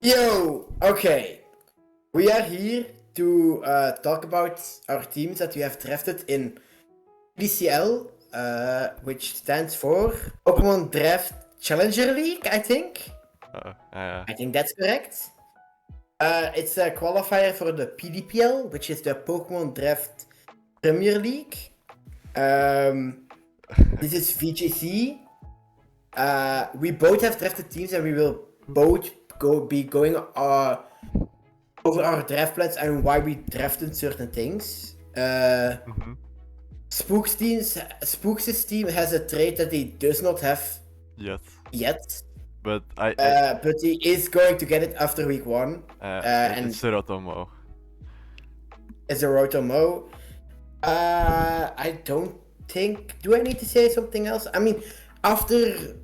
Yo, okay. We are here to talk about our teams that we have drafted in PDCL, which stands for Pokemon Draft Challenger League, I think. I think that's correct. It's a qualifier for the PDPL, which is the Pokemon Draft Premier League. This is VGC. We both have drafted teams, and we will both be going over our draft plans and why we drafted certain things. Spook's team has a trait that he does not have yet. But But he is going to get it after week 1. And it's a Rotomo. It's a Rotomo. I don't think. Do I need to say something else? I mean, after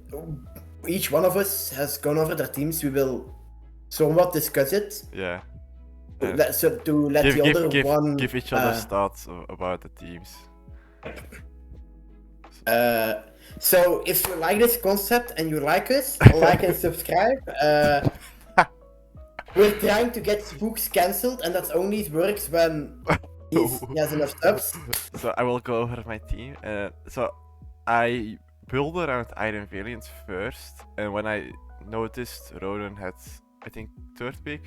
each one of us has gone over their teams, we will somewhat discuss it. Yeah. To let the other one give each other thoughts about the teams. So if you like this concept and you like us, like and subscribe. We're trying to get Spookz cancelled, and that only works when he has enough subs. So I will go over my team. So I built around Iron Valiant first, and when I noticed Ronan had, I think, 3rd pick,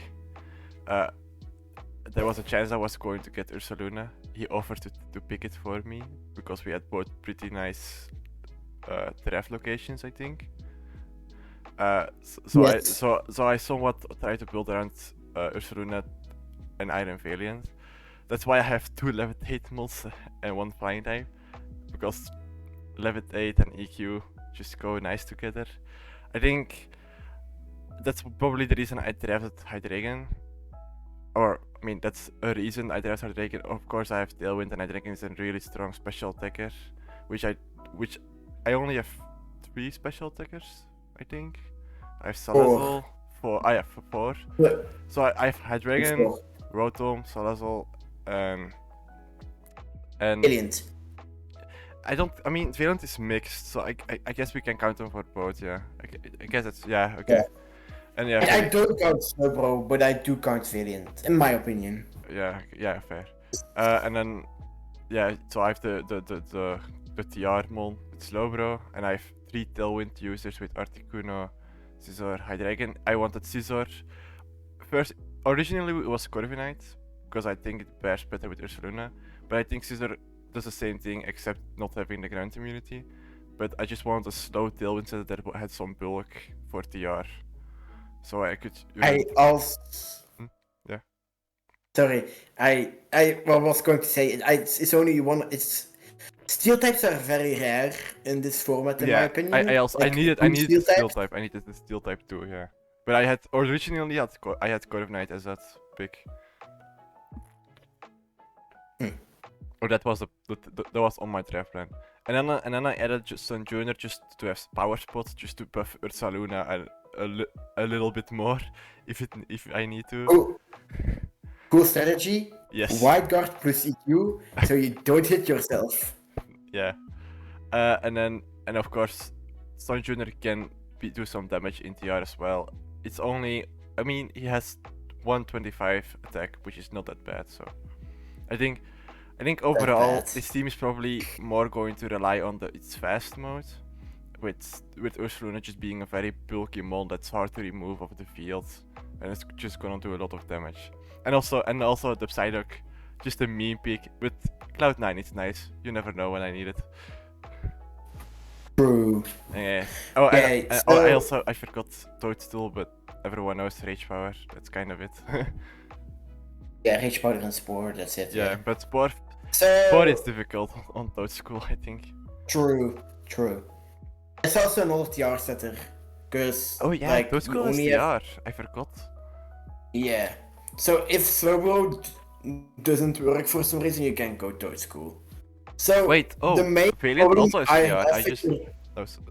there was a chance I was going to get Ursaluna. He offered to pick it for me because we had both pretty nice draft locations, I think. So I somewhat tried to build around Ursaluna and Iron Valiant. That's why I have 2 Levitate mods and 1 Flying type, because Levitate and EQ just go nice together. I think that's probably the reason I drafted Hydreigon. Or, I mean, that's a reason I drafted Hydreigon. Of course, I have Tailwind, and Hydreigon is a really strong special attacker, which I only have 3 special attackers, I think. I have Salazzle, 4. I have 4. So I have Hydreigon, Rotom, Salazzle, and Valiant. I mean, Valiant is mixed, so I guess we can count them for both, yeah. I guess it's, yeah, okay. Yeah. And yeah, I don't count Slowbro, but I do count Valiant, in my opinion. Yeah, fair. And then, yeah, so I have the TR mon with Slowbro, and I have 3 Tailwind users with Articuno, Scizor, Hydreigon. I wanted Scizor. First, originally it was Corviknight, because I think it pairs better with Ursaluna, but I think Scizor does the same thing except not having the ground immunity. But I just wanted a slow Tailwind set that had some bulk for TR. So I could. I also. Yeah. Sorry, I was going to say it's only one. It's steel types are very rare in this format, in my opinion. I needed the steel type. I needed the steel type too. Yeah. But I had originally I had Corviknight as that pick. Or that was that was on my draft plan. And then I added just Sun Junior just to have power spots, just to buff Ursaluna a little bit more if I need to. Oh, cool strategy. Yes. Wide guard plus EQ, so you don't hit yourself. Yeah. And of course, Sun Junior can do some damage in TR as well. It's only, I mean, he has 125 attack, which is not that bad. So I think overall this team is probably more going to rely on its fast mode, with Ursaluna just being a very bulky mon that's hard to remove off the field, and it's just gonna do a lot of damage. And also the Psyduck, just a meme pick with Cloud9. It's nice. You never know when I need it. True. Yeah. I forgot Toadstool, but everyone knows Rage Power. That's kind of it. Yeah, Rage Powder and Spore. That's it. Yeah, but Spore is difficult on Toadstool, I think. True. It's also another TR setter, because Toadstool is TR. I forgot. Yeah. So if Slowbro doesn't work for some reason, you can go Toadstool. So wait, the main Valiant also is TR.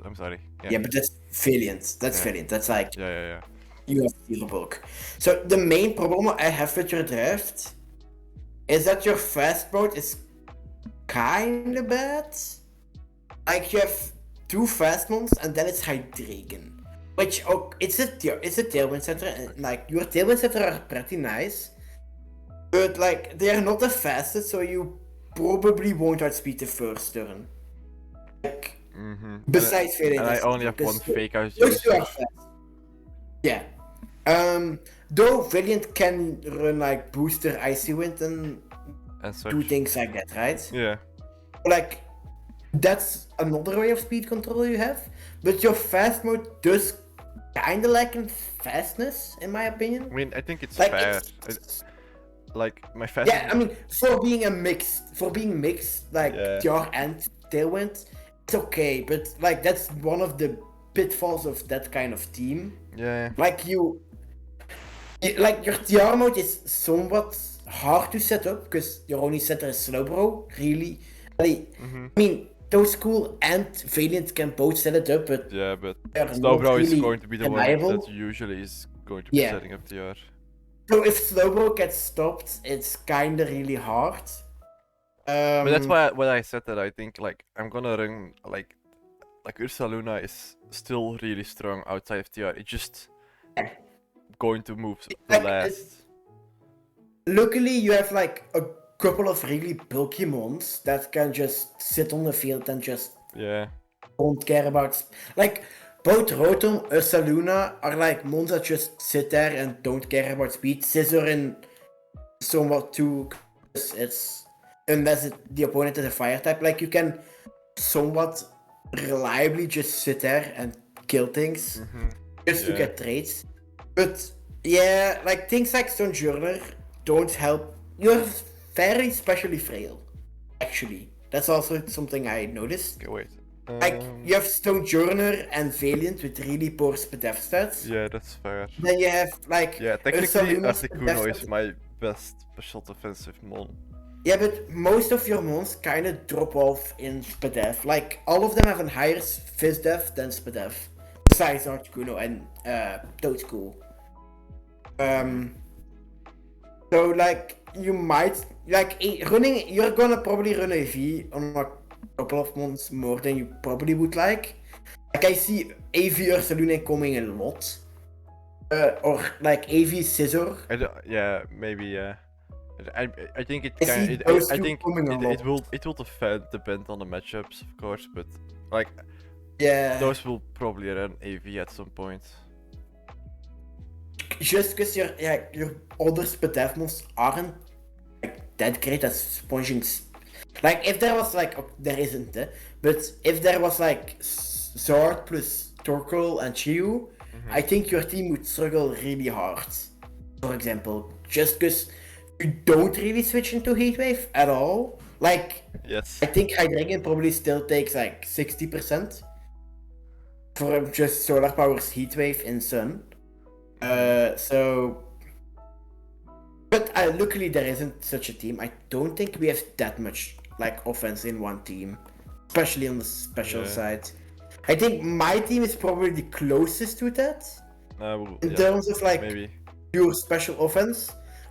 I'm sorry. Yeah, but that's Valiant. Valiant. That's like Yeah. You have zero bulk. So the main problem I have with your draft is that your fast mode is kinda bad. Like you have 2 fast mons and then it's Hydreigon. Which it's a tailwind center, and like your tailwind center are pretty nice, but like they are not the fastest, so you probably won't outspeed the first turn. Like besides failing, and I only have one fake out those two are usage. fast. Yeah. Though Valiant can run like booster icy wind and such. do things like that, right? Yeah. Like that's another way of speed control you have, but your fast mode does kinda lack in fastness, in my opinion. I mean, I think it's Like, fair. Like my fast. Yeah, I mean, for being mixed, like TR and Tailwind, it's okay, but like that's one of the pitfalls of that kind of team. Yeah. Like like your TR mode is somewhat hard to set up because your only setter is Slowbro, really. I mean, Toad School and Valiant can both set it up, but yeah, but they're Slowbro not is really going to be the reliable. one that usually is going to be setting up TR. So if Slowbro gets stopped, it's kinda really hard. But that's why when I said that, I think like I'm gonna run like Ursaluna is still really strong outside of TR. It's just going to move the last. Luckily, you have like a couple of really bulky mons that can just sit on the field and just don't care about like both Rotom, Ursaluna are like mons that just sit there and don't care about speed. Scissor in somewhat too, it's unless the opponent is a fire type, like you can somewhat reliably just sit there and kill things just to get trades. But yeah, like things like Sojourner don't help. You're very specially frail, actually. That's also something I noticed. Okay, wait. Like, you have Sojourner and Valiant with really poor SPDF stats. Yeah, that's fair. Then you have, like... Yeah, technically, Articuno is my best special defensive mon. Yeah, but most of your mons kind of drop off in SPDF. Like, all of them have a higher FizzDef than SPDF. Besides Articuno and Toad School. So, like, you might... Like, you're gonna probably run AV on a couple of months more than you probably would like. Like, I see AV Ursaluna coming a lot. Or, like, AV Scissor. Yeah, maybe, yeah. I think it will depend on the matchups, of course, but like those will probably run AV at some point. Just because your other SPDF mons aren't like that great at sponging. Like if there was like there isn't, but if there was like Zord plus Torkoal and Chiyu, I think your team would struggle really hard. For example, just because you don't really switch into Heatwave at all. Like, I think Hydreigon probably still takes like 60% for just Solar Power's Heatwave in Sun. So, but luckily there isn't such a team. I don't think we have that much like offense in one team, especially on the special side. I think my team is probably the closest to that in terms of like pure special offense.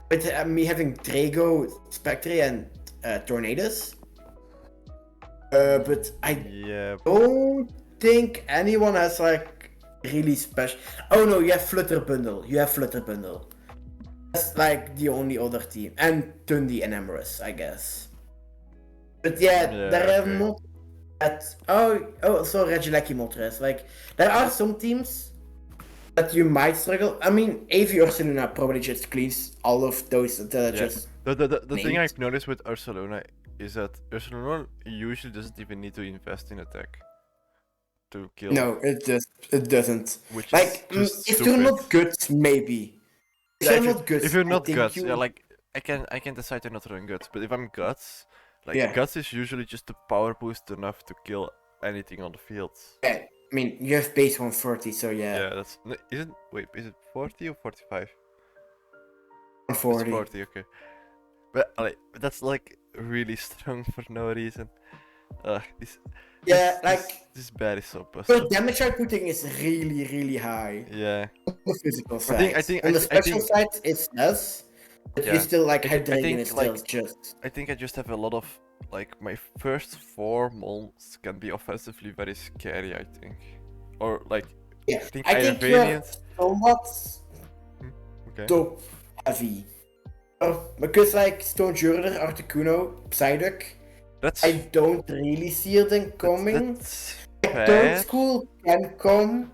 With me having Drago, Spectre, and Tornadoes. But I don't think anyone has like really special. Oh no, you have Flutter Bundle. That's like the only other team. And Tundi and Emrys, I guess. But there are not that. Oh, so Regieleki Moltres. Like, there are some teams that you might struggle. I mean, AV Ursaluna probably just cleans all of those that just. The thing I've noticed with Ursaluna is that Ursaluna usually doesn't even need to invest in attack to kill. No, it doesn't. Which like, if you're not good, maybe. If you're not guts, like I can decide to not run guts, but if I'm guts, like guts is usually just a power boost enough to kill anything on the field. Yeah. I mean, you have base 140, so Yeah, that's... is it 40 or 45? 140. It's 40, okay. But like, that's like really strong for no reason. This bad is so busted. But damage outputting is really, really high. Yeah. On the physical side. I think on the special side, it's less. But you still like Hydreigon is still just. I think I just have a lot of like my first 4 mons can be offensively very scary. I think, or like Yeah, I think I Iron think you're Valiant. somewhat Okay. dope heavy. Because like Stone Juror, Articuno, Psyduck, That's I don't really see them coming. that's Third fair. School can come.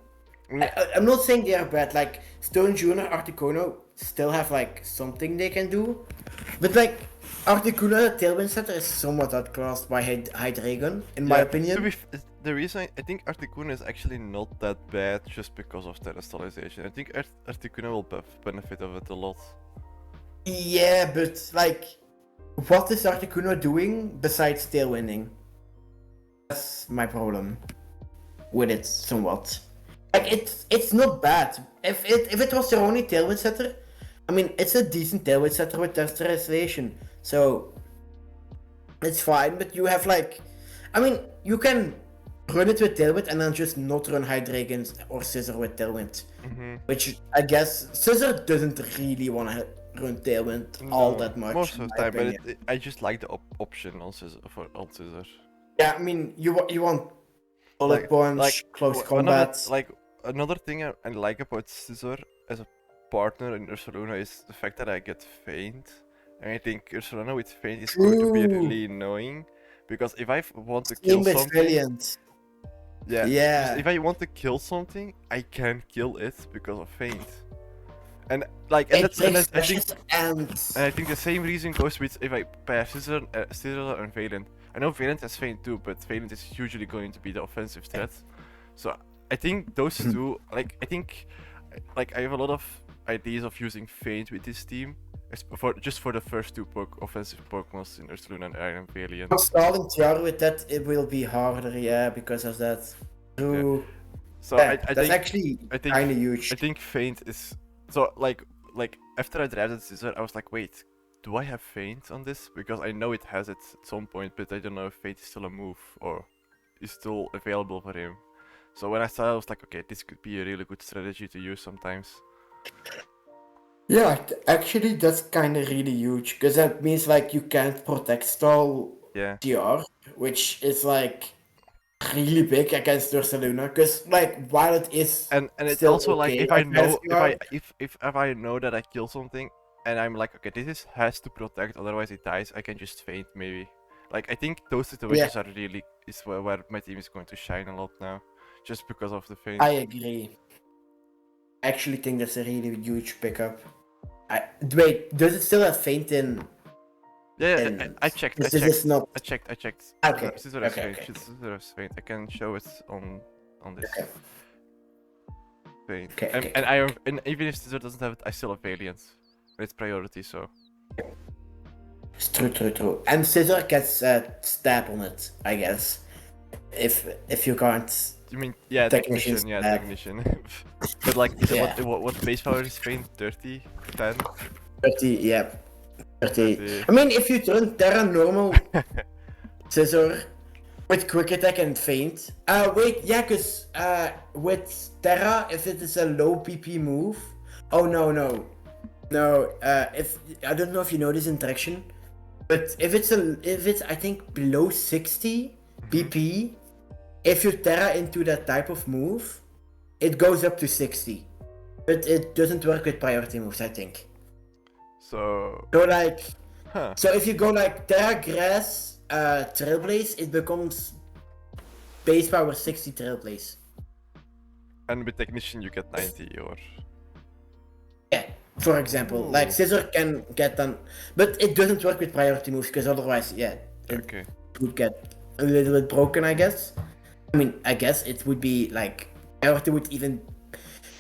Mm, I'm not saying they are bad. Like Stone Junior, Articuno still have like something they can do, but like Articuno Tailwind Center is somewhat outclassed by Hydreigon, in my Yeah, opinion. the reason I think Articuno is actually not that bad just because of terrestrialization. I think Articuno will benefit of it a lot. Yeah, but like, what is Articuno doing besides tailwinding? That's my problem with it, somewhat. Like it's not bad. If it was your only tailwind setter, I mean it's a decent tailwind setter with terrestrialization, so it's fine. But you have like, I mean, you can run it with tailwind and then just not run Hydreigons or Scissor with tailwind, which I guess Scissor doesn't really want to run tailwind all that much. Most in of the my time, but opinion. I just like the option on Scissor. Yeah, I mean you want bullet punch, close combat. Another thing I like about Scissor as a partner in Ursaluna is the fact that I get Feint. And I think Ursaluna with Feint is going to be True. really annoying. Because if I want to Same kill with something, Valiant. yeah, Yeah. just if I want to kill something, I can't kill it because of Feint. And like, and It that's and takes I think precious and and I think the same reason goes with if I pair Scissor and Valiant. I know Valiant has Feint too, but Valiant is usually going to be the offensive threat. So I think those two, like I have a lot of ideas of using Feint with this team, just for the first two offensive Pokemon in Ursaluna and Iron Valiant. installing Tiara with that, it will be harder, yeah, because of that. True. So Yeah, I that's think actually kind of huge. I think Feint is so like after I drafted Scissor, I was like, wait, do I have Feint on this? Because I know it has it at some point, but I don't know if Feint is still a move or is still available for him. So when I saw it, I was like, okay, this could be a really good strategy to use sometimes. Yeah, actually, that's kind of really huge, because that means like you can't protect stall Yeah. TR, which is like really big against Ursaluna, because like while it is And it's still also like okay if I know against if I know that I kill something and I'm like, okay, this has to protect, otherwise it dies, I can just Feint maybe. Like I think those situations are really where my team is going to shine a lot now, just because of the Feint. I agree. I actually think that's a really huge pickup. Wait, does it still have Feint in? Yeah, I checked. This is not. I checked. Okay. Scissor has Okay. Feint. Scissor has Feint. I can show it on this. Okay. Feint. Okay, And even if Scissor doesn't have it, I still have Valiant. But it's priority, so. It's true. And Scissor gets a stab on it, I guess. If you can't. You mean technician? Yeah, technician. But like, what base power is Feint? 30, 10? 30, yeah. 30. I mean, if you turn Terra normal Scissor with quick attack and Feint. Wait, yeah, cause with Terra, if it is a low PP move. Oh no. If I don't know if you know this interaction, but if it's I think below 60 BP, if you Terra into that type of move, it goes up to 60. But it doesn't work with priority moves, I think. So like, so if you go like Terra Grass, Trailblaze, it becomes base power 60 Trailblaze. And with technician you get 90 or. Yeah, for example, like Scissor can get done, but it doesn't work with priority moves because otherwise, it would get a little bit broken, I guess. I mean, I guess it would be like priority would even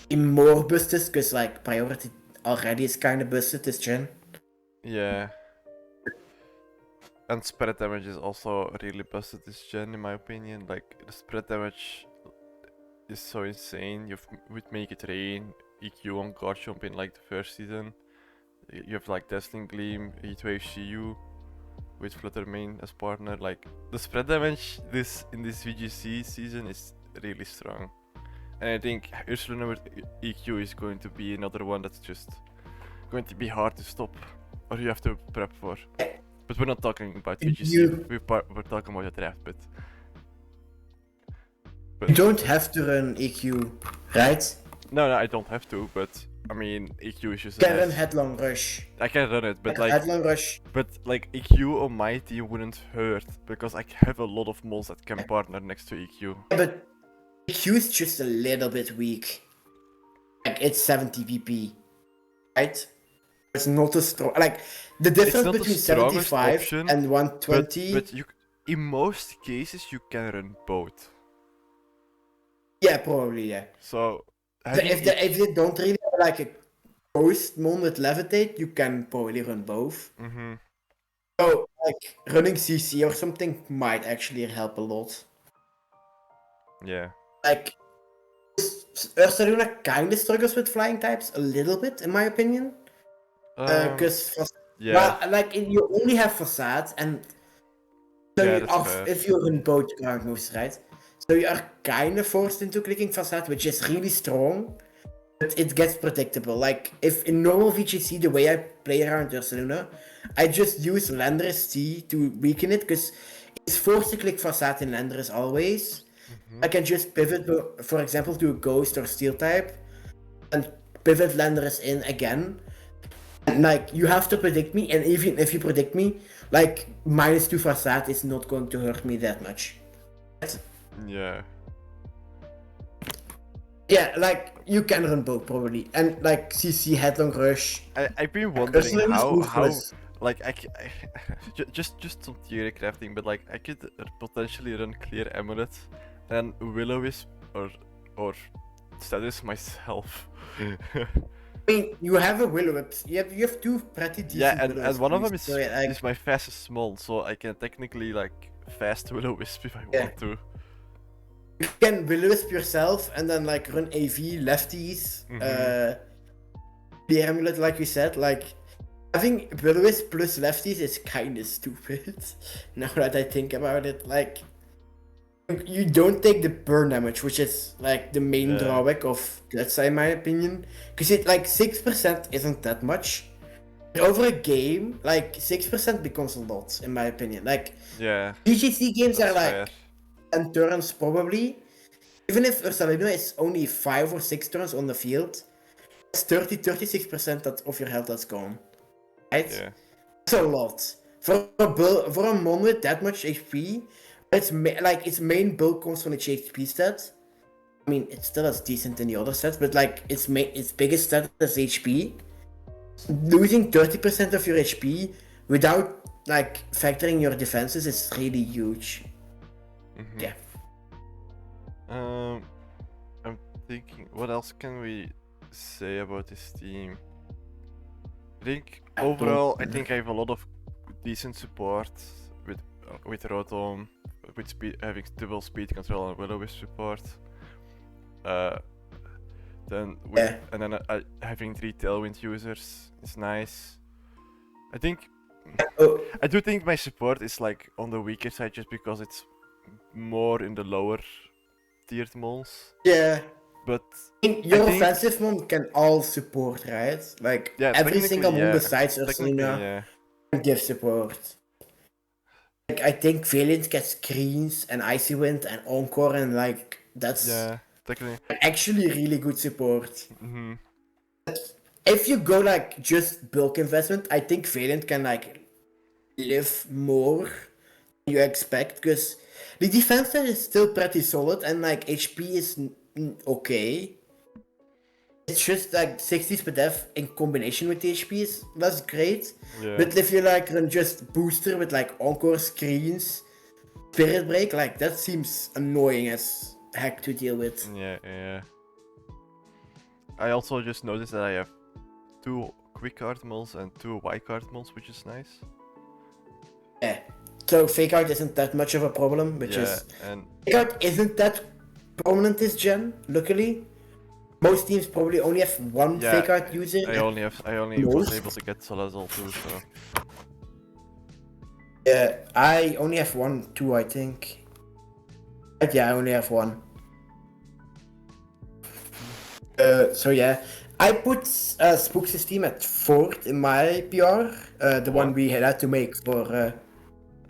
be more busted because like priority already is kind of busted this gen. Yeah. And spread damage is also really busted this gen in my opinion. Like the spread damage is so insane. With Make It Rain, EQ on Garchomp in like the first season. You have like Dazzling Gleam, Heatwave CU with Flutter Mane as partner. Like the spread damage in this VGC season is really strong. And I think Ursaluna with EQ is going to be another one that's just going to be hard to stop, or you have to prep for. But we're not talking about VGC, we're talking about the draft, but But You don't have to run EQ, right? no, I don't have to. But I mean, EQ is just. You can run Headlong Rush. I can run it, but Like, like, Headlong Rush. but like EQ on my team wouldn't hurt because I have a lot of mods that can partner next to EQ. Yeah, but EQ is just a little bit weak. Like, it's 70 VP, right? It's not a strong. Like, the difference not the between strongest 75 option, and 120. But you, in most cases, you can run both. Yeah, probably, yeah. So If they don't really have like a ghost mon with levitate, you can probably run both. Mm-hmm. So, like, running CC or something might actually help a lot. Yeah. Like, Ursaluna kinda struggles with flying types a little bit, in my opinion. Because Yeah. well, like you only have facade, and so Yeah, you that's are, fair. if you're in both ground moves, right? So you are kind of forced into clicking facade, which is really strong, but it gets predictable. Like if in normal VGC, the way I play around Ursaluna, I just use Landorus T to weaken it because it's forced to click facade in Landorus always. I can just pivot, for example, to a ghost or steel type, and pivot Landorus in again. And like you have to predict me, and even if you predict me, like -2 facade is not going to hurt me that much. Yeah. Yeah, like you can run both probably, and like CC Headlong Rush. I've been wondering Ursaluna is how ruthless. like just some theory crafting, but like I could potentially run clear amulet and Will-O-Wisp or status myself. I mean, you have a Will-O-Wisp. You have two pretty decent. Yeah, and Will-O-Wisp one of them trees, is so, yeah, like, is my fastest small, so I can technically like fast Will-O-Wisp if I Yeah. want to. you can Will-O-Wisp yourself and then like run AV lefties. The amulet, like we said, like having Will-O-Wisp plus lefties is kind of stupid. Now that I think about it, like you don't take the burn damage, which is like the main Yeah. drawback of Gletsa in my opinion, because it like 6% isn't that much. But over a game, like 6% becomes a lot in my opinion. Like Yeah. VGC games That's are like fair. 10 turns probably. Even if Ursaluna is only 5 or 6 turns on the field, it's 36% of your health that's gone. Right? Yeah. That's a lot. For a mon with that much HP, like its main build comes from its HP stat. I mean, it's still as decent in the other stats, but like its biggest stat is HP. Losing 30% of your HP without like factoring your defenses is really huge. Mhm. Yeah. I'm thinking, what else can we say about this team? I think overall, I think I have a lot of decent support with Rotom, with having double speed control and Will-O-Wisp support. Then having 3 Tailwind users is nice. I think I do think my support is like on the weaker side just because it's more in the lower tiered moles. Yeah. But Your offensive mon can all support, right? Like yeah, every single mon besides technically, Ursaluna can give support. Like I think Valiant gets screens and Icy Wind and Encore and like that's technically actually really good support. Mm-hmm. If you go like just bulk investment, I think Valiant can like live more than you expect because the defense there is still pretty solid and like HP is okay. It's just like 60s per def in combination with the HP is that's great. Yeah. But if you like run just booster with like Encore screens, Spirit Break, like that seems annoying as heck to deal with. Yeah. I also just noticed that I have 2 quick card moles and 2 white card moles, which is nice. Yeah. So fake out isn't that much of a problem, which is and fake out isn't that prominent this gen, luckily. Most teams probably only have one fake out user. I only was able to get Salazar too, so. Yeah, I only have 1, 2, I think. But yeah, I only have 1. So yeah, I put Spookz' team at 4th in my PR, the one we had to make for.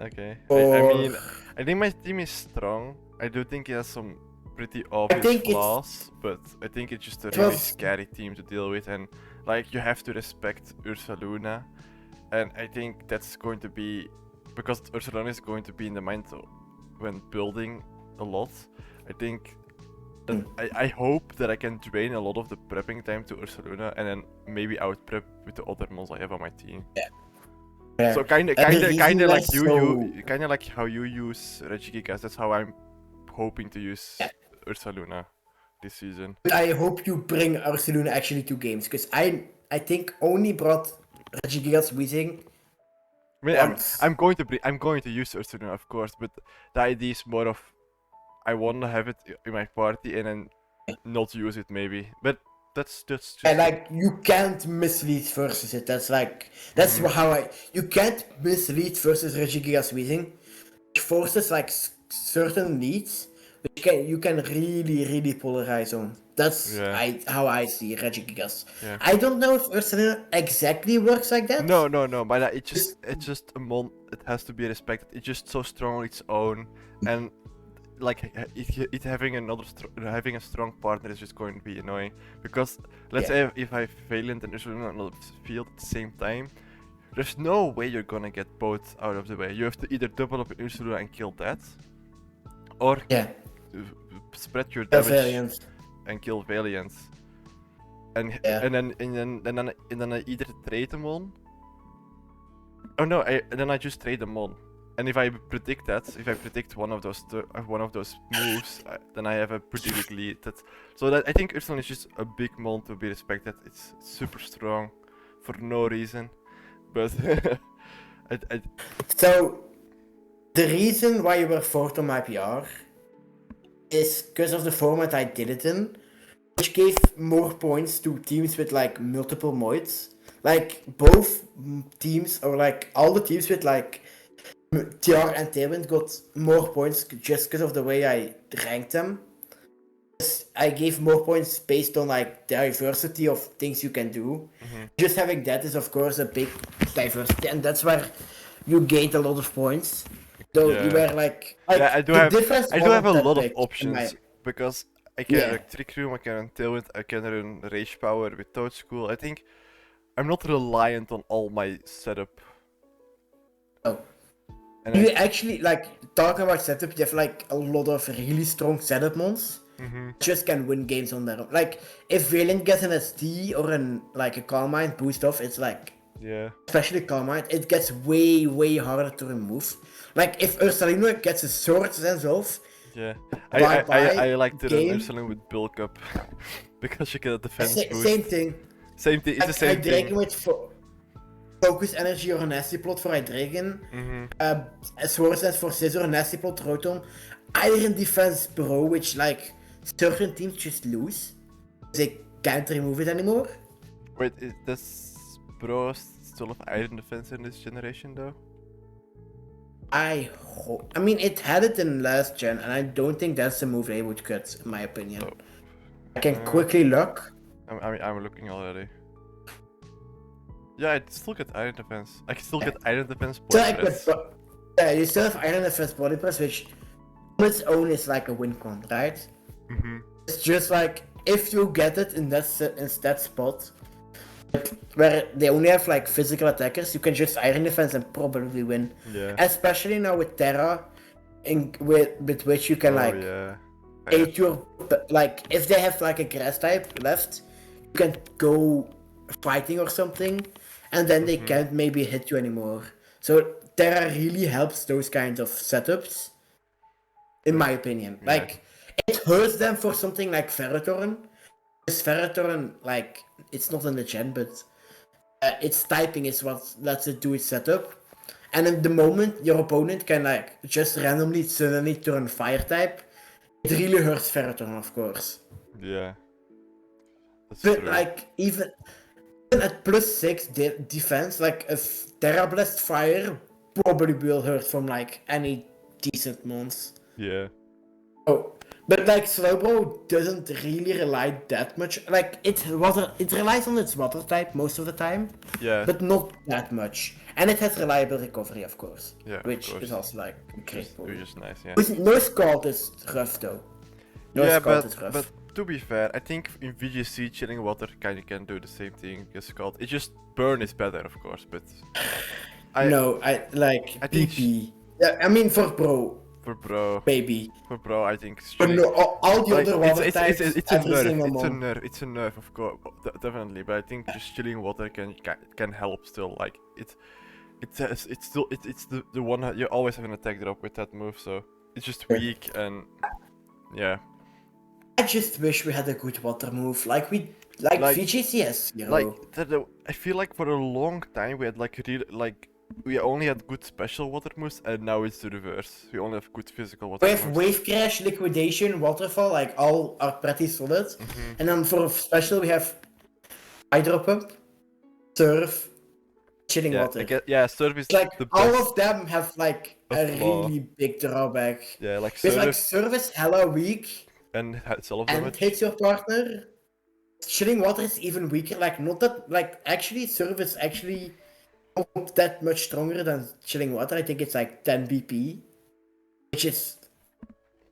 Okay. I mean, I think my team is strong. I do think it has some pretty obvious think it's- flaws, but I think it's just a It really was- scary team to deal with, and like you have to respect Ursaluna, and I think that's going to be because Ursaluna is going to be in the mind when building a lot. I think that I hope that I can drain a lot of the prepping time to Ursaluna and then maybe out prep with the other mons I have on my team. Yeah. So kind of like kind of like how you use Regigigas. That's how I'm hoping to use Ursaluna this season. But I hope you bring Ursaluna actually to games, because I think only brought Regigigas Weezing. I mean, once. I'm going to use Ursaluna, of course, but the idea is more of I want to have it in my party and then not use it maybe. But that's just And like you can't mislead versus it. That's how you can't mislead versus Regigigas Weezing, which forces like certain leads which you can really polarize on. That's how I see Regigigas. Yeah. I don't know if Ursaluna exactly works like that. No, but it's just a mon. It has to be respected. It's just so strong on its own, and like it having having a strong partner is just going to be annoying. Because let's say if I have Valiant and Ursaluna on the field at the same time, there's no way you're gonna get both out of the way. You have to either double up Ursaluna and kill that, or spread your damage and kill Valiant. And then I either trade them on. Oh no! Then I just trade them on. And if I predict one of those moves, then I have a pretty big lead. I think Ursaluna is just a big mon to be respected. It's super strong, for no reason. But So the reason why you were fourth on my PR is because of the format I did it in, which gave more points to teams with like multiple moids. Like both teams, or like all the teams with like TR and Tailwind got more points just because of the way I ranked them. I gave more points based on like diversity of things you can do. Just having that is of course a big diversity, and that's where you gained a lot of points. So you were like I do have a lot of options because I can run Trick Room, I can run Tailwind, I can run Rage Power with Toad School. I think I'm not reliant on all my setup. Oh. And you actually, like, talking about setup, you have like a lot of really strong setup mons. Just can win games on their own. Like, if Valiant gets an SD or a Calm Mind boost off, it's like, especially Calm Mind, it gets way harder to remove. Like, if Ursaluna gets a sword sense off, I like to run Ursaluna with bulk up because you get a defense boost. Same thing. It's the same thing. With Focus Energy or a Nasty Plot for Hydreigon, Sword Sense for Scissor, Nasty Plot, Rotom, Iron Defense Bro, which like certain teams just lose. They can't remove it anymore. Wait, does Bro still have Iron Defense in this generation though? I mean, it had it in last gen, and I don't think that's the move they would cut, in my opinion. I can quickly look. I'm looking already. Yeah, I still get Iron Defense. I can still get Iron Defense Body Press. Yeah, you still have Iron Defense Body Press, which on its own is like a win con, right? It's just like, if you get it in that spot, where they only have like physical attackers, you can just Iron Defense and probably win. Yeah. Especially now with Terra, with which you can aid your, like, if they have like a grass type left, you can go fighting or something, and then they can't maybe hit you anymore. So Terra really helps those kinds of setups, in my opinion. Like, it hurts them for something like Ferrothorn. Because Ferrothorn, like, it's not in the gen, but its typing is what lets it do its setup. And in the moment your opponent can like just randomly suddenly turn fire type, it really hurts Ferrothorn, of course. Yeah. But true. Like, even at +6 defense, like a Terra Blast Fire probably will hurt from like any decent mons. Yeah. Oh, but like Slowbro doesn't really rely that much. Like it relies on its water type most of the time. Yeah. But not that much, and it has reliable recovery, of course. Yeah. Which is also like a great point. Which is nice, yeah. No Scald is rough though. Yeah, Scald is rough. but to be fair, I think in VGC chilling water kind of can do the same thing as Scald. It just burn is better, of course, but I I think PP. Yeah, I mean for pro, for bro, maybe. I think But chilling. no, all the Like, other water it's types, a every nerf. single It's a month. nerf. It's a nerf, of course, definitely. But I think just chilling water can help still. Like it's still it's the one that you always have an attack drop with that move. So it's just Sure. weak and yeah. I just wish we had a good water move, like Like- VGCS, you know. Like I feel like for a long time we had like we only had good special water moves, and now it's the reverse. We only have good physical water We have moves. Wave Crash, Liquidation, Waterfall, like all are pretty solid. And then for special we have Hydro Pump, Surf, Chilling Yeah, Water. Surf is It's like the all best. of them have like A a flaw. really big drawback. Yeah, like Because like Surf Surf is hella weak and Self and damage. hits your partner. Chilling Water is even weaker, like not that, like actually Surf is actually not that much stronger than Chilling Water. I think it's like 10 BP, which is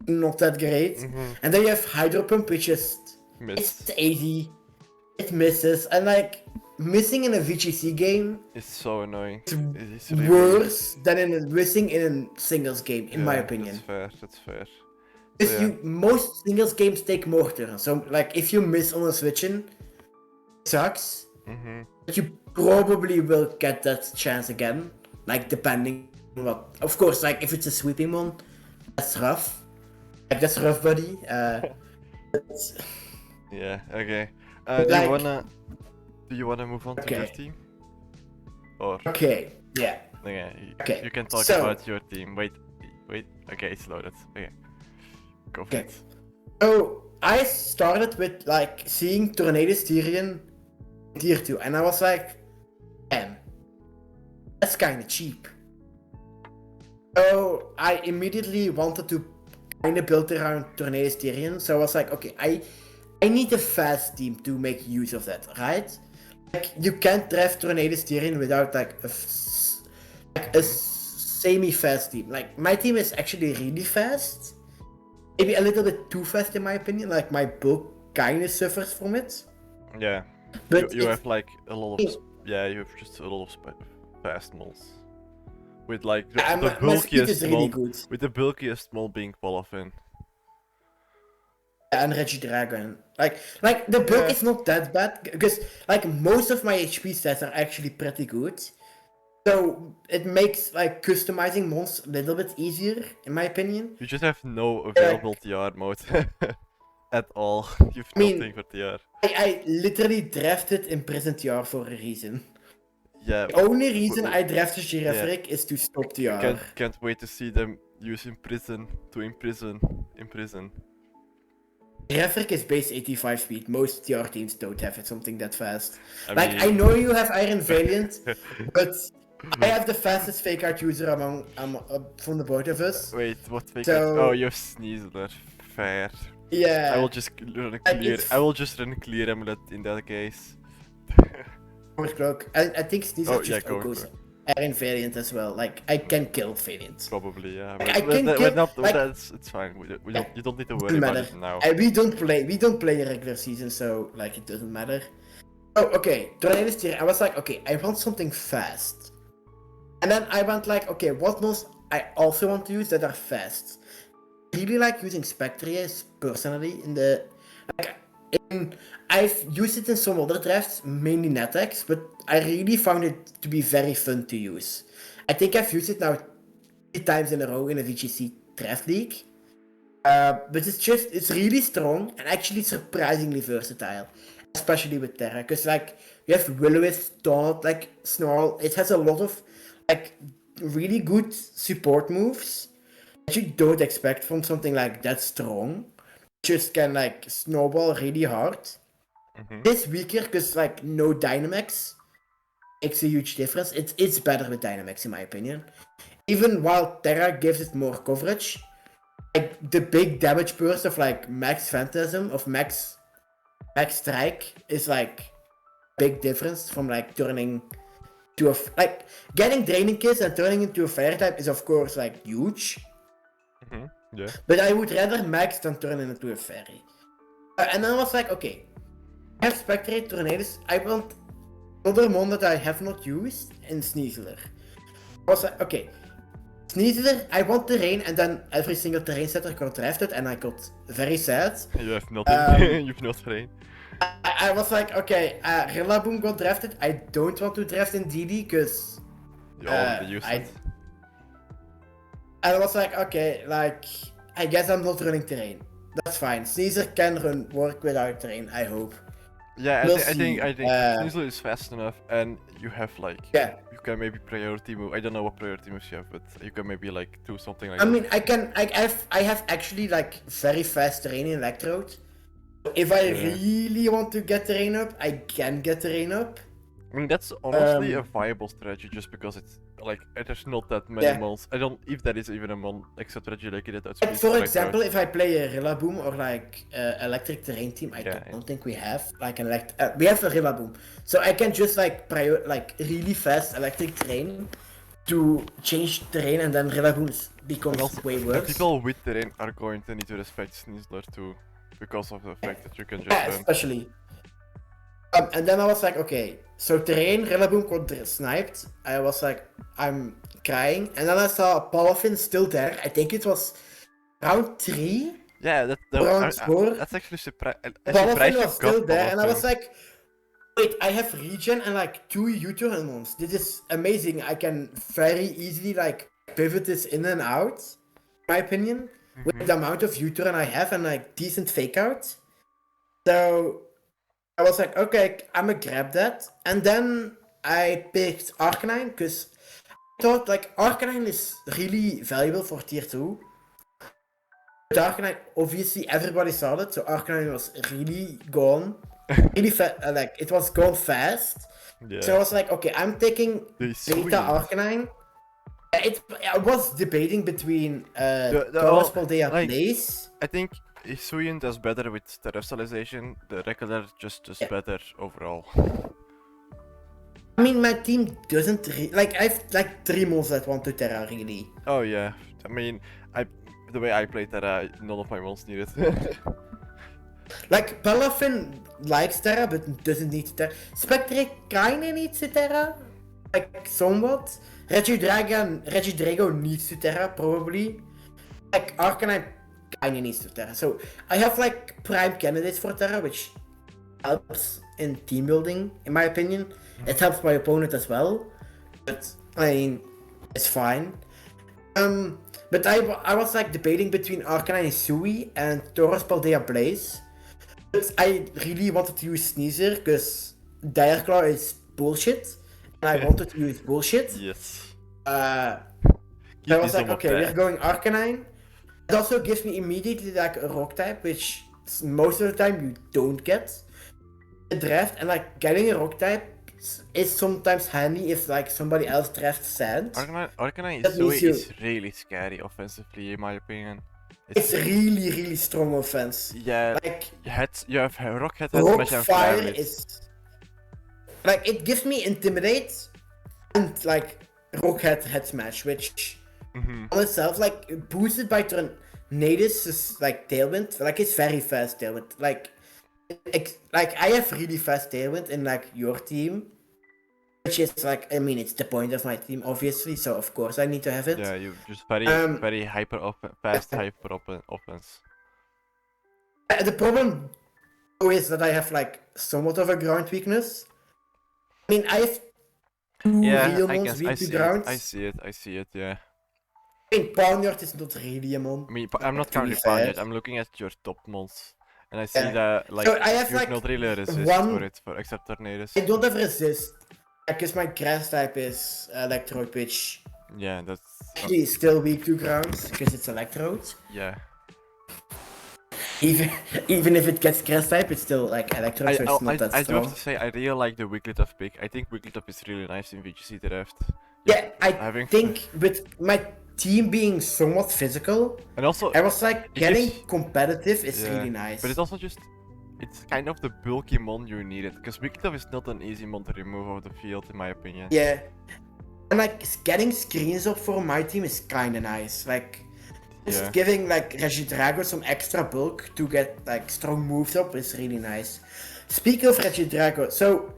not that great. And then you have Hydro Pump, which is Miss. it's 80, it misses, and like missing in a VGC game It's so annoying. is It's really worse than missing in a singles game, in my Yeah, opinion. That's fair. Because So, yeah. most singles games take more turns. So like if you miss on a switching, it sucks. But you probably will get that chance again. Like depending on what, of course, like if it's a sweeping one, that's rough. Like that's rough, buddy. But Yeah, okay. Like- Do you wanna move on to your Okay. team? Or okay, yeah. okay, Okay, you can talk so- about your team. Wait. Okay, it's loaded. Okay. Go for Okay. it. So I started with like seeing Tornadus Tyrion tier 2, and I was like, damn, that's kinda cheap. So I immediately wanted to kinda build around Tornadus Tyrion, so I was like, okay, I need a fast team to make use of that, right? Like you can't draft Tornadus Tyrion without like a semi-fast team. Like my team is actually really fast. Maybe a little bit too fast in my opinion, like my bulk kinda suffers from it. Yeah. But You it's- have like a lot of you have just a lot of fast moles. With like the my speed bulkiest is really mole, good. with the bulkiest mole being Polofin. And Regidragon. Like the bulk Yeah. is not that bad because like most of my HP stats are actually pretty good. So it makes like customizing mons a little bit easier, in my opinion. You just have no available TR mode at all. You have I mean- nothing for TR. I literally drafted Imprisoned TR for a reason. Yeah, The only reason I drafted Girafric is to stop TR. can't wait to see them use imprison to imprison. Girafric is base 85 speed. Most TR teams don't have it something that fast. I Like, I mean- know you have Iron Valiant, but I have the fastest fake out user from the both of us. Wait, what fake? So- Oh, you have Sneasler. Fair. Yeah. I will just run a Like, clear. it's- I will just run a clear amulet in that case. Overclock. I think Sneasler Oh, yeah, just go goes for it. Iron Valiant as well. Like, I can kill Valiant. Probably, yeah. Like, I can kill- like- It's fine. You don't need to worry Doesn't about matter. it now. And we don't play a regular season, so like it doesn't matter. Oh, okay. Tornadus Tyrion. I was like, okay, I want something fast. And then I went like, okay, what mons I also want to use that are fast. I really like using Spectrius personally in the I've used it in some other drafts, mainly NetX, but I really found it to be very fun to use. I think I've used it now 3 times in a row in a VGC draft league. But it's really strong and actually surprisingly versatile, especially with Terra. Because like you have Will-O-Wisp, Taunt, like Snarl. It has a lot of like really good support moves that you don't expect from something like that strong. Just can like snowball really hard. It's weaker because like no Dynamax makes a huge difference. It's better with Dynamax in my opinion. Even while Terra gives it more coverage, like the big damage burst of like Max Phantasm of Max Strike is like big difference from like turning to a like getting Draining Kiss and turning into a fire type is of course like huge. Yeah. But I would rather Max than turn it into a fairy. And then I was like, okay, I have Spectre, Tornadus, I want another mon that I have not used, and Sneasler. I was like, okay, Sneasler, I want terrain, and then every single terrain setter got drafted, and I got very sad. You have nothing. You've no terrain. I was like, okay, Rillaboom got drafted. I don't want to draft in DD because You already used it. I was like, okay, like I guess I'm not running terrain. That's fine. Caesar can work without terrain. I hope. Yeah, We'll I think see. Sneasler is fast enough, and you have like Yeah. you can maybe priority move. I don't know what priority moves you have, but you can maybe like do something like I that. mean, I have actually like very fast terrain in Electrode. If I really want to get terrain up, I can get terrain up. I mean, that's honestly a viable strategy just because it's like there's not that many mons. I don't if that is even a mon except strategy like it outspeeds. Like for example, if I play a Rillaboom or like electric terrain team, I don't think we have like an we have a Rillaboom, so I can just like really fast electric terrain to change terrain, and then Rillaboom becomes way worse. People with terrain are going to need to respect Sneasler too, because of the fact that you can just especially. And then I was like, okay, so terrain, Rillaboom got sniped. I was like, I'm crying. And then I saw Palafin still there. I think it was round 3. Yeah, round 4. That's actually surprising. Palafin was still there, and I was like, wait, I have regen and like 2 U-turn mons. This is amazing. I can very easily like pivot this in and out, in my opinion, with the amount of U-turn I have and like decent fake out. So I was like, okay, I'm gonna grab that. And then I picked Arcanine because I thought like Arcanine is really valuable for tier 2. But Arcanine, obviously everybody saw it, so Arcanine was really gone. Really like it was gone fast. Yeah. So I was like, okay, I'm taking Beta Arcanine. I was debating between Taurus Paldea Blaze. I think Hisuian does better with terrestrialization, the regular just does better overall. I mean, my team doesn't like, I have like 3 mons that want to Terra, really. Oh yeah, I mean, the way I play Terra, none of my mons need it. Like, Palafin likes Terra, but doesn't need Terra. Spectre kinda needs to Terra, like, somewhat. Regidrago needs to Terra, probably. Like, Arcanine kinda needs to Terra. So, I have, like, prime candidates for Terra, which helps in team building, in my opinion. It helps my opponent as well, but, I mean, it's fine. But I was, like, debating between Arcanine Hisui and Taurus Paldea Blaze. But I really wanted to use Sneasler because Direclaw is bullshit, and I wanted to use bullshit. Yes. So I was like, okay, we're going Arcanine. It also gives me immediately like a rock type, which most of the time you don't get in the draft, and like getting a rock type is sometimes handy if like somebody else drafts sand. Arcanine is really scary offensively, in my opinion. It's really strong offense. Yeah, like you have rock head, rock fire is like, it gives me intimidate and like rock head smash, which on itself, like boosted by Tornadus is like tailwind, like it's very fast tailwind. Like I have really fast tailwind in like your team, which is like, I mean, it's the point of my team, obviously, so of course I need to have it. Yeah, you just very fast hyper offense. The problem is that I have like somewhat of a ground weakness. I mean, I have 2 real mons weak to ground. I see it, yeah. I mean, Pawniard is not really a mon. I mean, I'm not counting Pawniard, I'm looking at your top mons. And I see that, like, so I have, you have like, not really a resist for except Tornadus. I don't have resist, because my grass type is Electrode, which that's actually is still weak to ground, because it's Electrode. Yeah. Even if it gets grass type, it's still like Electrode, so it's not that strong. I do have to say, I really like the Wigglytuff pick. I think Wigglytuff is really nice in VGC draft. Yeah, I think with my team being somewhat physical, and also I was like, getting competitive is really nice. But it's also just, it's kind of the bulky mon you needed, because Wigglytuff is not an easy mon to remove off the field, in my opinion. Yeah, and like getting screens up for my team is kinda nice. Like, Just Yeah. giving like Regidrago some extra bulk to get like strong moves up is really nice. Speaking of Regidrago, so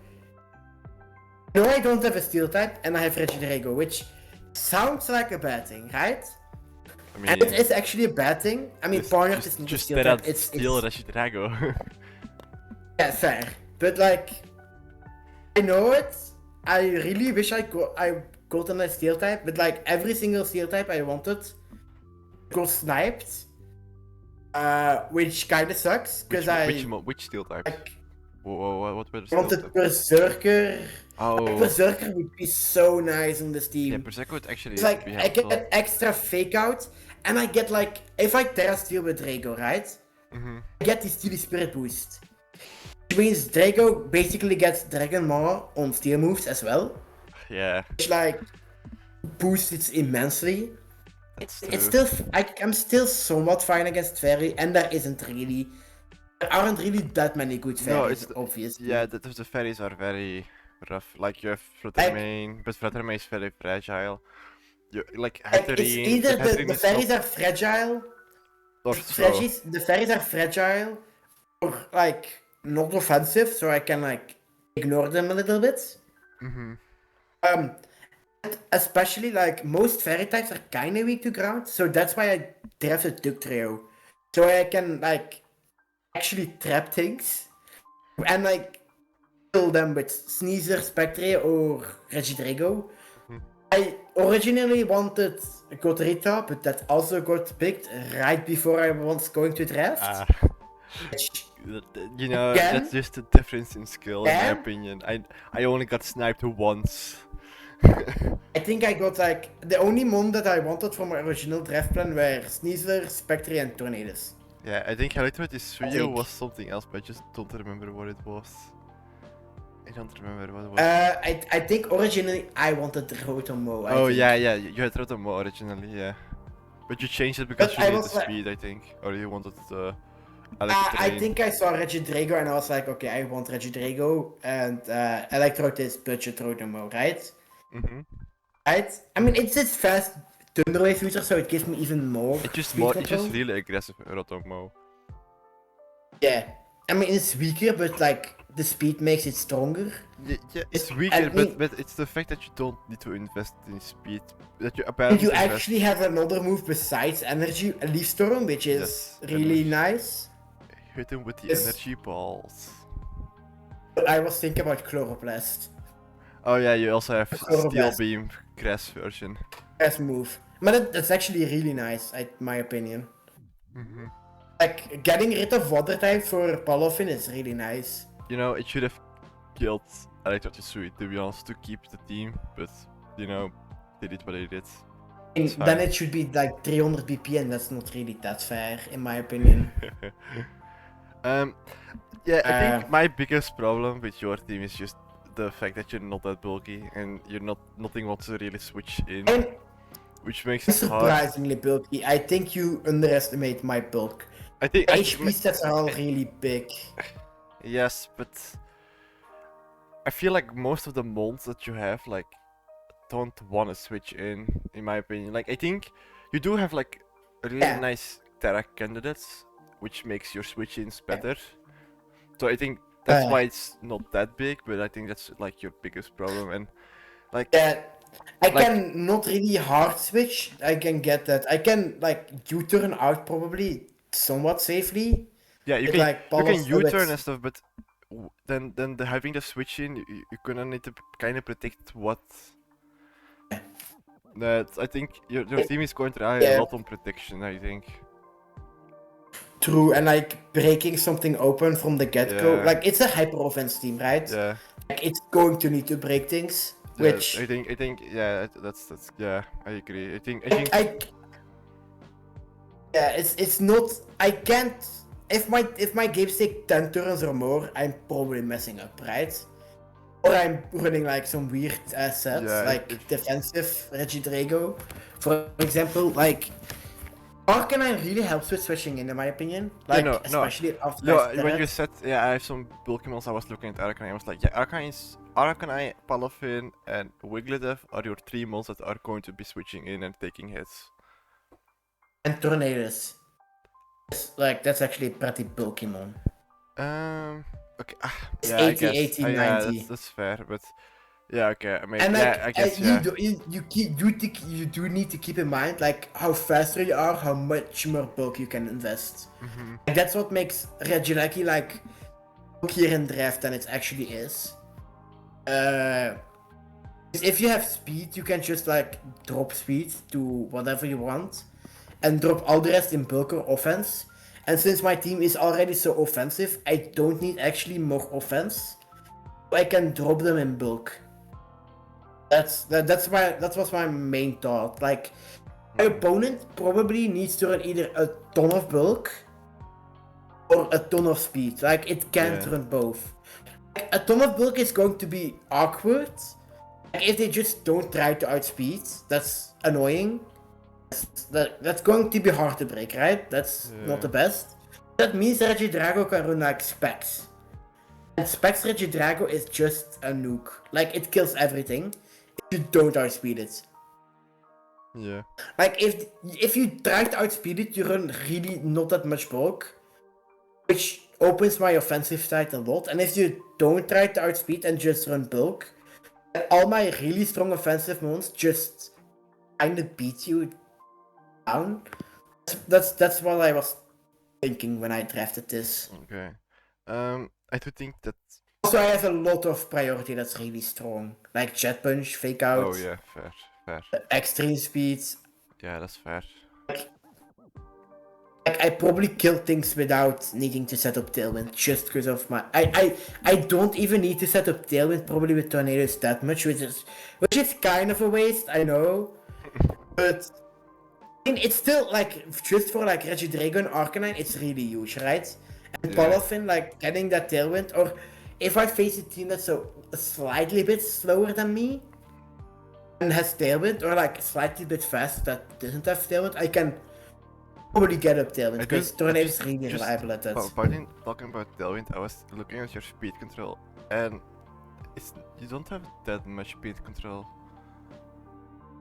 no, I don't have a steel type and I have Regidrago, which sounds like a bad thing, right? I And it mean, is actually a bad thing. I mean, Barnyard is not a just steel that type. I'd steal Reshidrago. Yeah, fair. But like, I know it. I really wish I got on a steel type, but like every single steel type I wanted got sniped. Which kinda sucks, because Which steel types? like, What were the steel wanted types? Berserker. Oh, Berserker would be so nice on this yeah, team. Berserker would actually It's like be I helpful. get extra fake out, and I get like if I Terra Steel with Drago, right? Mm-hmm. I get the Steely Spirit boost. Which means Drago basically gets Dragon Maw on steel moves as well. Yeah, Which like boosts it immensely. that's It's true. still I'm still somewhat fine against Fairy, and there aren't really that many good No, fairies, obviously. yeah, the fairies are very rough. Like you have Like, Fluttermane, but Fluttermane is very fragile. You like it's Hatterene. either the Hatterene is not fairies are fragile, or slow. the fairies are fragile, or like not offensive, so I can like ignore them a little bit. Mm-hmm. And especially like most fairy types are kind of weak to ground, so that's why I drafted Duck Trio, so I can like actually trap things and like kill them with Sneezer, Spectre, or Regidrago. Mm-hmm. I originally wanted Godrita, but that also got picked right before I was going to draft. You know, Again? that's just the difference in skill, in my Again? opinion. I only got sniped once. I think I got like the only mon that I wanted from my original draft plan were Sneezer, Spectre, and Tornadoes. Yeah, I think Electro Trio think. was something else, but I just don't remember what it was. I don't remember what it was. I think originally I wanted Rotomo. Oh yeah, you had Rotomo originally, yeah. But you changed it because But you I needed was the like- speed, I think. Or you wanted the I think I saw Regidrago and I was like, okay, I want Regidrago and Electrode is budget Rotomo, right? Mm-hmm. Right? I mean, it's this fast Thunderwave feature, so it gives me even more It's just speed it's just control. really aggressive Rotomo. Yeah. I mean, it's weaker, but like the speed makes it stronger. Yeah, it's weaker, I mean- but it's the fact that you don't need to invest in speed. That you And apparently you invest. actually have another move besides Energy, Leaf Storm, which is Yes, really energy. nice. Hit him with the Yes. energy balls. But I was thinking about Chloroplast. Oh yeah, you also have Steel Chloroplast. Beam Crash version. Best move. But that's actually really nice, in my opinion. Mm-hmm. Like, getting rid of water type for Palofin is really nice. You know, it should have killed Electro Tsui, to be honest, to keep the team, but you know, they did what they did. And It's then fine. it should be like 300 BP, and that's not really that fair, in my opinion. Yeah, I think my biggest problem with your team is just the fact that you're not that bulky and nothing wants to really switch in, And which makes it's it hard. surprisingly bulky. I think you underestimate my bulk. I think HP stats are all really big. yes, but I feel like most of the molds that you have like don't want to switch in my opinion. Like I think you do have like really Yeah. nice Terra candidates, which makes your switch-ins better. So I think that's why it's not that big, but I think that's like your biggest problem. And like Yeah, I Like- can not really hard switch. I can get that. I can like U-turn out probably somewhat safely. yeah, you It's can like you can Paul's U-turn bullets. and stuff, but then having the switch in, you gonna need to kind of predict what. That I think your team is going to rely a Yeah. lot on prediction. I think. True, and like breaking something open from the get-go. Yeah. Like it's a hyper offense team, right? Yeah. Like it's going to need to break things. Yeah, Which I think yeah, that's yeah, I agree. I think yeah, it's not. I can't. If my games take 10 turns or more, I'm probably messing up, right? Or I'm running like some weird sets, Yeah, like defensive Regidrago, for example. Like, Arcanine really helps with switching in my opinion. Like, no. especially after No, I when you started. said yeah, I have some bulky mons, I was looking at Arcanine. I was like, yeah, Arcanine, Palafin, and Wigglytuff are your three mons that are going to be switching in and taking hits. And tornadoes. Like, that's actually a pretty bulky mon. Okay. It's Yeah, I 80, guess. 80, Yeah, 90. that's fair, but yeah, okay. I mean, And like, yeah, I guess, yeah. you do need to keep in mind like how faster you are, how much more bulk you can invest. Mm-hmm. Like, that's what makes Regieleki like bulkier in draft than it actually is. If you have speed, you can just like drop speed to whatever you want, and drop all the rest in bulk or offense. And since my team is already so offensive, I don't need actually more offense. I can drop them in bulk. That was my main thought. Like, my opponent probably needs to run either a ton of bulk or a ton of speed. Like, it can't run both. Like, a ton of bulk is going to be awkward. Like, if they just don't try to outspeed, that's annoying. That's going to be hard to break, right? That's not the best. That means Regidrago can run like Specs. And Specs Regidrago is just a nuke. Like, it kills everything if you don't outspeed it. Yeah. Like, if you try to outspeed it, you run really not that much bulk, which opens my offensive side a lot. And if you don't try to outspeed and just run bulk, all my really strong offensive mons just kind of beat you down. That's what I was thinking when I drafted this. Okay. I do think that. Also, I have a lot of priority that's really strong, like Jet Punch, Fake Out. Oh yeah, fair. Extreme Speed. Yeah, that's fair. Like, I probably kill things without needing to set up Tailwind just because of my. I don't even need to set up Tailwind probably with Tornadoes that much, which is kind of a waste, I know. But I mean, it's still like just for like Regidrago and Arcanine, it's really huge, right? And Palafin, like getting that Tailwind, or if I face a team that's a slightly bit slower than me and has Tailwind, or like slightly bit fast that doesn't have Tailwind, I can probably get up Tailwind because Tornado is really reliable at that. Talking about Tailwind, I was looking at your speed control, and you don't have that much speed control,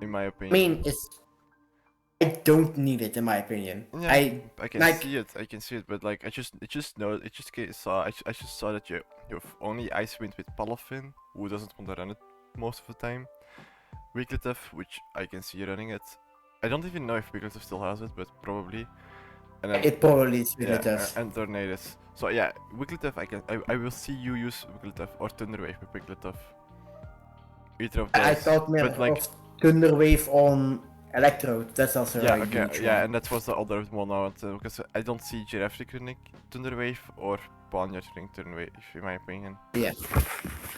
in my I opinion. mean, I don't need it in my opinion. Yeah, I can like, see it, but like I just saw that you have only Ice Wind with Palafin, who doesn't want to run it most of the time. Wigglytuff, which I can see you running it. I don't even know if Wigglytuff still has it, but probably. And then, it probably is Wigglytuff. and Tornadus. So yeah, Wigglytuff I will see you use Wigglytuff or Thunderwave with Wigglytuff. Either of those. I thought more but like, of Thunderwave on Electrode. That's also a huge one. and that was the other one I wanted, because I don't see Giraffric running Thunderwave or Ponyard running Thunderwave, in my opinion. Yeah.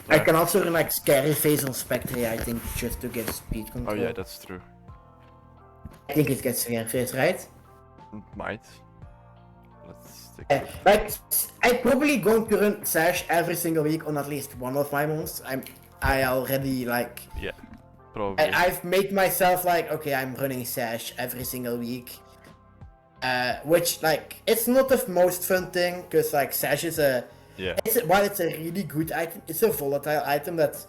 I can also run like Scary Face on Spectre, I think, just to get speed control. Oh yeah, that's true. I think it gets Scary Face, right? It might. Let's take Like, I'm probably going to run Sash every single week on at least one of my mons. I already like. Yeah, probably. I've made myself like, okay, I'm running Sash every single week. Which like, it's not the most fun thing, because like Sash is while it's a really good item, it's a volatile item that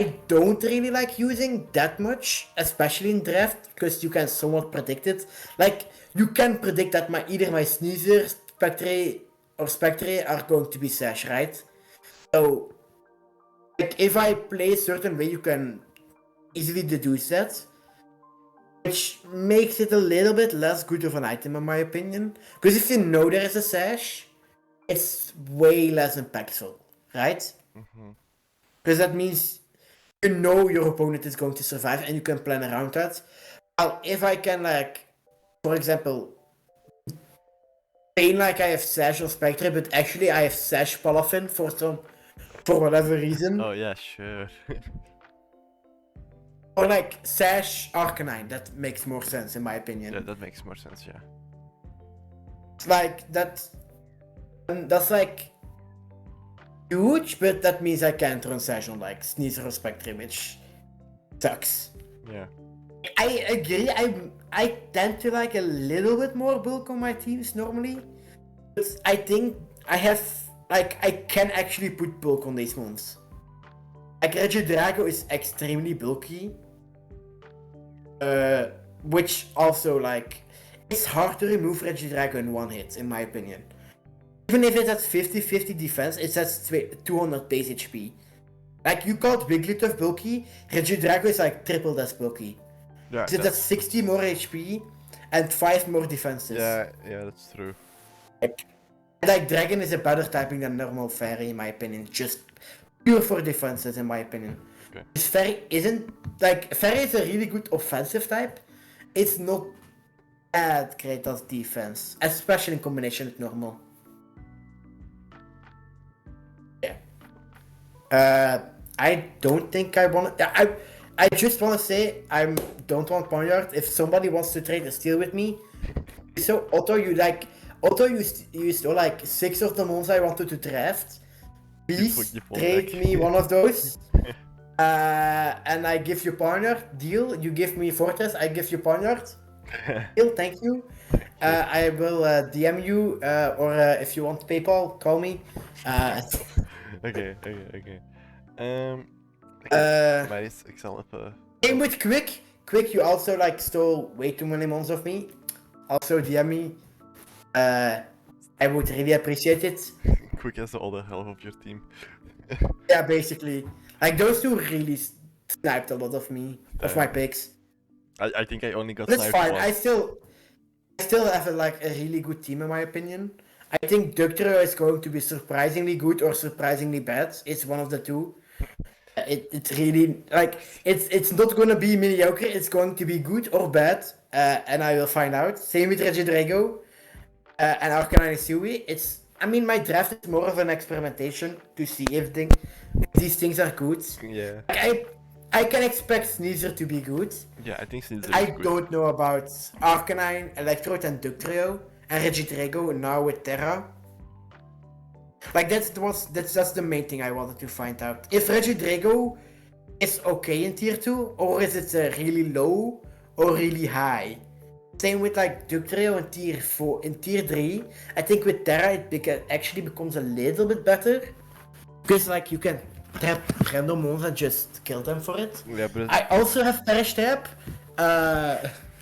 I don't really like using that much, especially in draft, because you can somewhat predict it. Like, you can predict that either my Sneasel, Spectre are going to be Sash, right? So, like, if I play a certain way, you can easily deduce that, which makes it a little bit less good of an item in my opinion. Because if you know there is a Sash, it's way less impactful, right? Because that means you know your opponent is going to survive and you can plan around that. Well, if I can, like, for example, feign like I have Sash or Spectre, but actually I have Sash Palafin for whatever reason. Oh yeah, sure. Or like Sash Arcanine, that makes more sense in my opinion. Yeah, that makes more sense, yeah. Like, that's like huge, but that means I can't run Sash on like Sneasel or Spectre, which sucks. Yeah. I agree, I tend to like a little bit more bulk on my teams normally, but I think I can actually put bulk on these ones. Like, Regidrago is extremely bulky, which also, like, it's hard to remove Regidrago in one hit, in my opinion. Even if it's at 50-50 defense, it's at 200 base HP. Like, you called Wigglytuff bulky, Regidrago is like triple that bulky. Yeah, It's at 60 more HP and 5 more defenses. yeah, that's true. Like, Dragon is a better typing than normal Fairy, in my opinion. Just pure for defenses, in my opinion. Okay. This Fairy isn't... Like, Fairy is a really good offensive type. It's not that great as defense. Especially in combination with normal. Yeah. I don't think I want to... I just want to say I don't want Ponyard. If somebody wants to trade a steal with me... So, Otto, you stole like 6 of the mons I wanted to draft. Please trade me one of those. And I give you Ponyard. Deal. You give me Fortress, I give you Ponyard. Deal, thank you. I will DM you, or if you want PayPal, call me. Okay. Nice, ik zal even... Same with Quick. Quick, you also like stole way too many mons of me. Also DM me. I would really appreciate it. Quick has all the half of your team. Yeah, basically. Like, those two really sniped a lot of me, of my picks. I think I only got That's sniped fine, once. I still have a really good team in my opinion. I think Ductrio is going to be surprisingly good or surprisingly bad. It's one of the two. It's really, like, it's not gonna be mediocre, it's going to be good or bad. And I will find out. Same with Regidrago. And Arcanine Sui. I mean, my draft is more of an experimentation to see if these things are good. Yeah. Like, I can expect Sneasel to be good. Yeah, I think Sneasel is I good. don't know about Arcanine, Electrode, and Ductrio, and Regidrago now with Terra. Like, that's the main thing I wanted to find out. If Regidrago is okay in tier 2, or is it really low or really high? Same with like Ductrio in tier 4, in tier 3. I think with Terra it actually becomes a little bit better. Because like you can trap random mons and just kill them for it. Yeah, but I also have Perish Trap.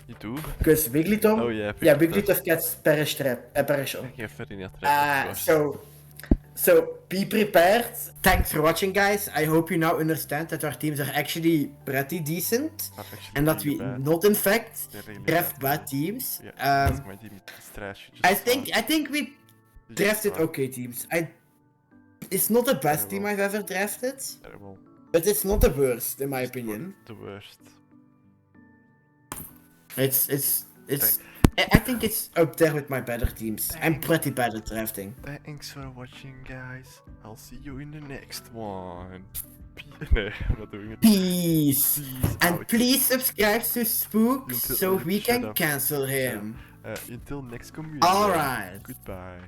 you do? Because Wigglytuff. Oh yeah, Wigglytuff gets Perish Trap. Perish on. Yeah, very not So be prepared. Thanks for watching, guys. I hope you now understand that our teams are actually pretty decent, and that we not in fact draft bad teams. Yeah, my team is trash. I think we drafted okay teams. It's not the best team I've ever drafted, but it's not the worst in my opinion. The worst. It's. I think it's up there with my better teams. I'm pretty bad at drafting. Thanks for watching, guys. I'll see you in the next one. No, I'm not doing it. Peace. And please subscribe to Spookz so we can cancel him. Until next community. Alright. Goodbye.